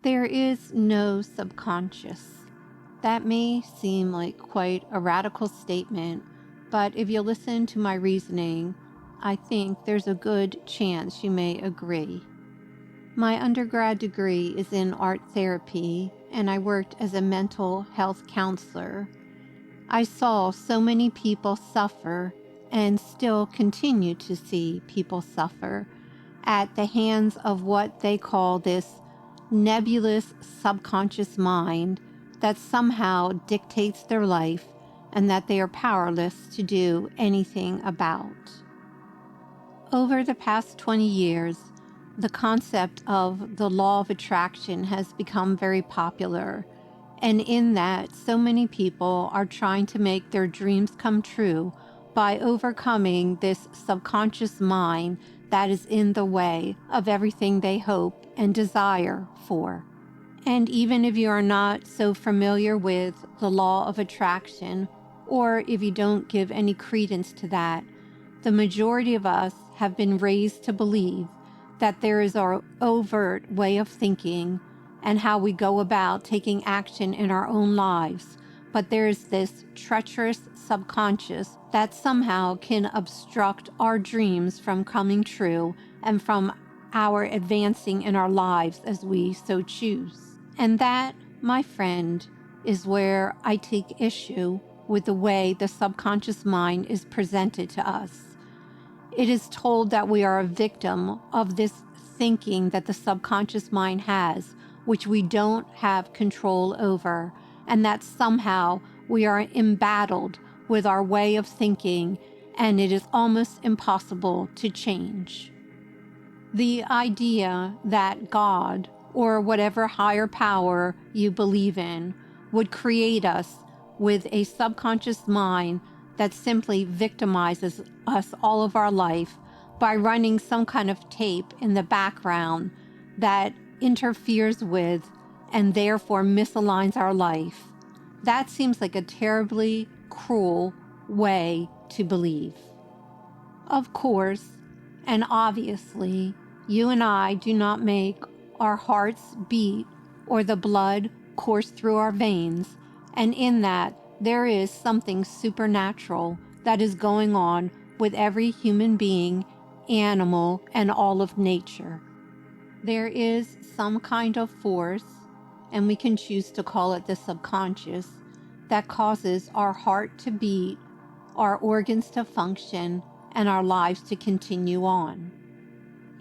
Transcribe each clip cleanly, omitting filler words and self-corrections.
There is no subconscious. That may seem like quite a radical statement, but if you listen to my reasoning, I think there's a good chance you may agree. My undergrad degree is in art therapy, and I worked as a mental health counselor. I saw so many people suffer and still continue to see people suffer at the hands of what they call this nebulous subconscious mind that somehow dictates their life and that they are powerless to do anything about. Over the past 20 years, the concept of the law of attraction has become very popular, and in that, so many people are trying to make their dreams come true by overcoming this subconscious mind that is in the way of everything they hope and desire for. And even if you are not so familiar with the law of attraction, or if you don't give any credence to that, the majority of us have been raised to believe that there is our overt way of thinking and how we go about taking action in our own lives, but there's this treacherous subconscious that somehow can obstruct our dreams from coming true and from our advancing in our lives as we so choose. And that, my friend, is where I take issue with the way the subconscious mind is presented to us. It is told that we are a victim of this thinking that the subconscious mind has, which we don't have control over, and that somehow we are embattled with our way of thinking, and it is almost impossible to change. The idea that God, or whatever higher power you believe in, would create us with a subconscious mind that simply victimizes us all of our life by running some kind of tape in the background that interferes with and therefore misaligns our life. That seems like a terribly cruel way to believe. Of course, and obviously, you and I do not make our hearts beat or the blood course through our veins, and in that there is something supernatural that is going on with every human being, animal, and all of nature. There is some kind of force, and we can choose to call it the subconscious, that causes our heart to beat, our organs to function, and our lives to continue on.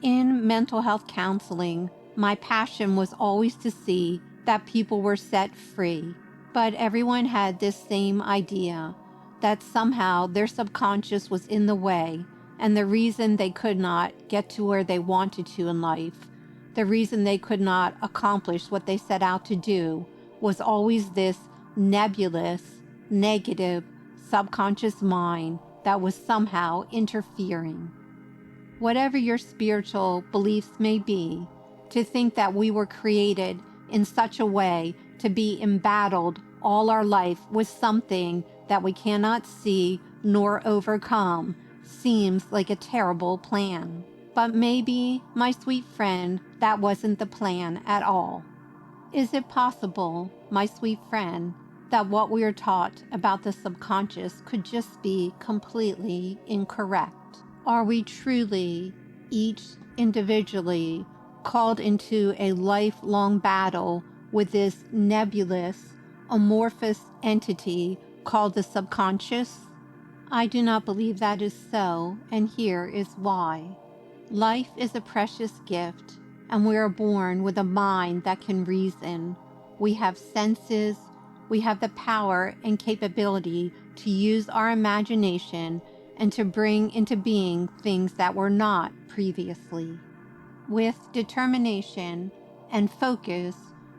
In mental health counseling, my passion was always to see that people were set free, but everyone had this same idea that somehow their subconscious was in the way, and the reason they could not get to where they wanted to in life, the reason they could not accomplish what they set out to do, was always this nebulous, negative, subconscious mind that was somehow interfering. Whatever your spiritual beliefs may be, to think that we were created in such a way to be embattled all our life with something that we cannot see nor overcome seems like a terrible plan. But maybe, my sweet friend, that wasn't the plan at all. Is it possible, my sweet friend, that what we are taught about the subconscious could just be completely incorrect? Are we truly, each individually, called into a lifelong battle with this nebulous, amorphous entity called the subconscious? I do not believe that is so, and here is why. Life is a precious gift, and we are born with a mind that can reason. We have senses, we have the power and capability to use our imagination and to bring into being things that were not previously. With determination and focus,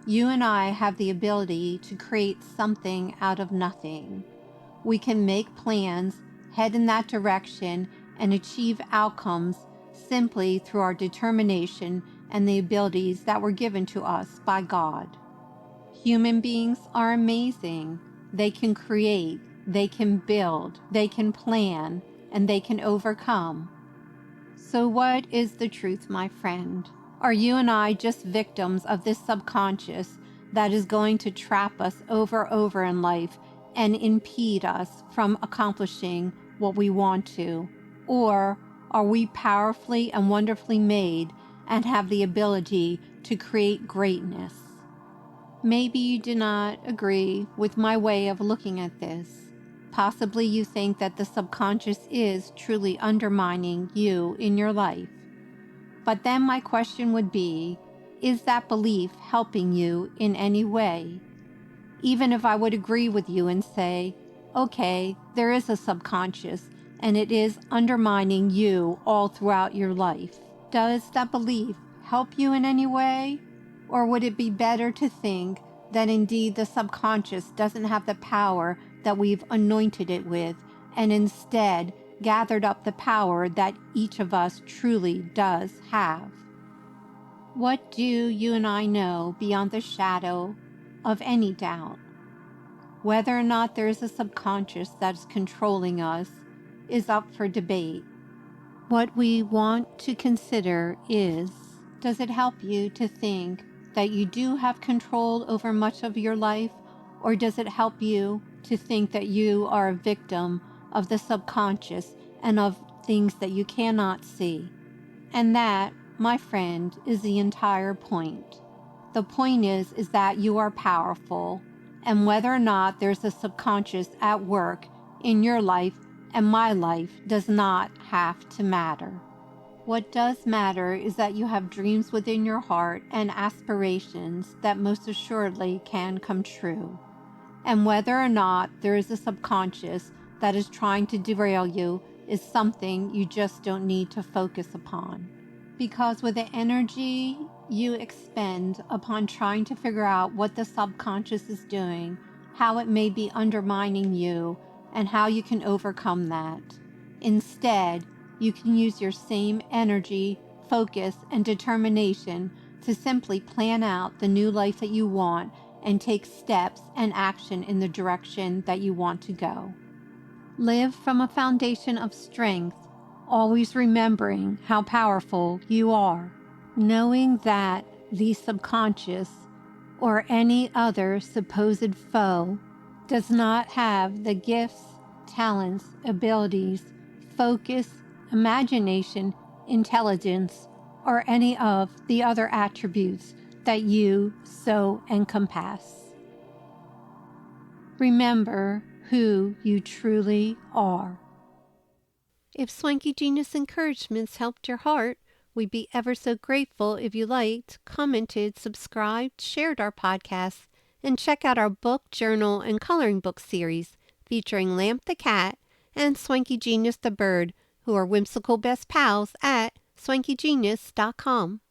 you and I have the ability to create something out of nothing. We can make plans, head in that direction, and achieve outcomes simply through our determination and the abilities that were given to us by God. Human beings are amazing. They can create, they can build, they can plan, and they can overcome. So what is the truth, my friend? Are you and I just victims of this subconscious that is going to trap us over in life and impede us from accomplishing what we want to? Or are we powerfully and wonderfully made and have the ability to create greatness? Maybe you do not agree with my way of looking at this. Possibly you think that the subconscious is truly undermining you in your life. But then my question would be, is that belief helping you in any way? Even if I would agree with you and say, okay, there is a subconscious and it is undermining you all throughout your life. Does that belief help you in any way? Or would it be better to think that indeed the subconscious doesn't have the power that we've anointed it with, and instead gathered up the power that each of us truly does have? What do you and I know beyond the shadow of any doubt? Whether or not there is a subconscious that is controlling us is up for debate. What we want to consider is, does it help you to think that you do have control over much of your life, or does it help you to think that you are a victim of the subconscious and of things that you cannot see? And that, my friend, is the entire point. The point is that you are powerful, and whether or not there's a subconscious at work in your life and my life does not have to matter. What does matter is that you have dreams within your heart and aspirations that most assuredly can come true. And whether or not there is a subconscious that is trying to derail you is something you just don't need to focus upon. Because with the energy you expend upon trying to figure out what the subconscious is doing, how it may be undermining you, and how you can overcome that, instead, you can use your same energy, focus, and determination to simply plan out the new life that you want and take steps and action in the direction that you want to go. Live from a foundation of strength, always remembering how powerful you are, knowing that the subconscious or any other supposed foe does not have the gifts, talents, abilities, focus, imagination, intelligence, or any of the other attributes that you so encompass. Remember who you truly are. If Swanky Genius encouragements helped your heart, we'd be ever so grateful if you liked, commented, subscribed, shared our podcasts, and check out our book, journal, and coloring book series featuring Lamp the cat and Swanky Genius the bird, who are whimsical best pals at swankygenius.com.